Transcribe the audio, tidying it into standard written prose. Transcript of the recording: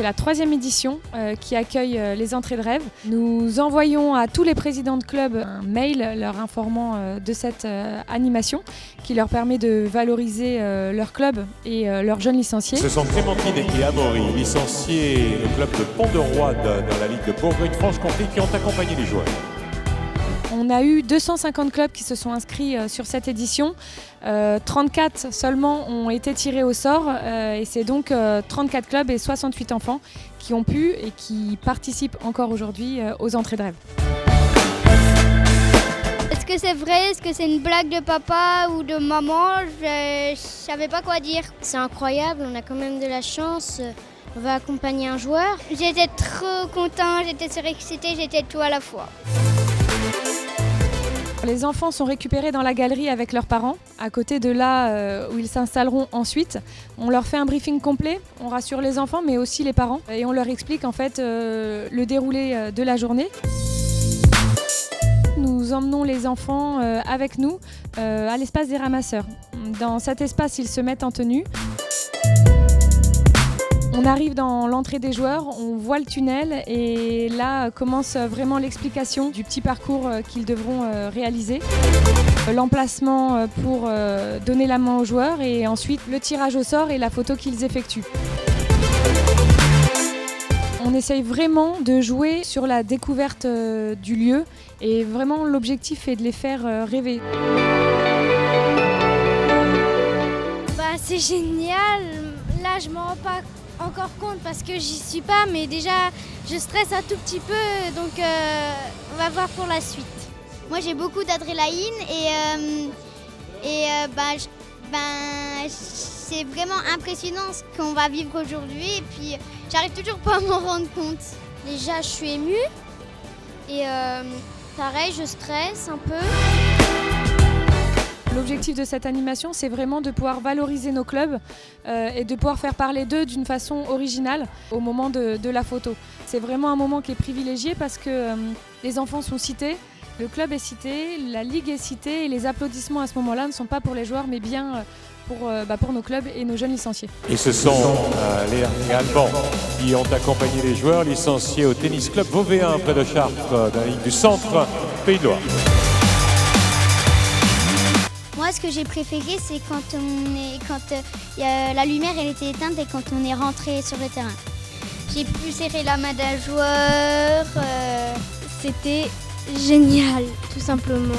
la 3e édition qui accueille les entrées de rêve. Nous envoyons à tous les présidents de club un mail leur informant de cette animation qui leur permet de valoriser leur club et leurs jeunes licenciés. Ce sont Clémentine et Amaury, licenciés au club de Pont-de-Roide dans la Ligue de Bourgogne-Franche-Comté, qui ont accompagné les joueurs. On a eu 250 clubs qui se sont inscrits sur cette édition. 34 seulement ont été tirés au sort et c'est donc 34 clubs et 68 enfants qui ont pu et qui participent encore aujourd'hui aux entrées de rêve. Est-ce que c'est vrai? Est-ce que c'est une blague de papa ou de maman? Je savais pas quoi dire. C'est incroyable, on a quand même de la chance. On va accompagner un joueur. J'étais trop contente, j'étais surexcitée, j'étais tout à la fois. Les enfants sont récupérés dans la galerie avec leurs parents, à côté de là où ils s'installeront ensuite. On leur fait un briefing complet, on rassure les enfants mais aussi les parents et on leur explique en fait le déroulé de la journée. Nous emmenons les enfants avec nous à l'espace des ramasseurs. Dans cet espace, ils se mettent en tenue. On arrive dans l'entrée des joueurs, on voit le tunnel et là commence vraiment l'explication du petit parcours qu'ils devront réaliser. L'emplacement pour donner la main aux joueurs et ensuite le tirage au sort et la photo qu'ils effectuent. On essaye vraiment de jouer sur la découverte du lieu et vraiment l'objectif est de les faire rêver. C'est génial, là je m'en rends pas encore compte parce que j'y suis pas, mais déjà je stresse un tout petit peu, donc on va voir pour la suite. Moi j'ai beaucoup d'adrénaline et c'est vraiment impressionnant ce qu'on va vivre aujourd'hui et puis j'arrive toujours pas à m'en rendre compte. Déjà je suis émue et pareil je stresse un peu. L'objectif de cette animation, c'est vraiment de pouvoir valoriser nos clubs et de pouvoir faire parler d'eux d'une façon originale au moment de la photo. C'est vraiment un moment qui est privilégié parce que les enfants sont cités, le club est cité, la ligue est citée et les applaudissements à ce moment-là ne sont pas pour les joueurs mais bien pour nos clubs et nos jeunes licenciés. Et ce sont Léa et Alban qui ont accompagné les joueurs licenciés au tennis club Vauvéen près de Chartres, dans la Ligue du Centre, Pays de Loire. Moi, ce que j'ai préféré, c'est quand la lumière elle était éteinte et quand on est rentré sur le terrain. J'ai pu serrer la main d'un joueur. C'était génial, tout simplement.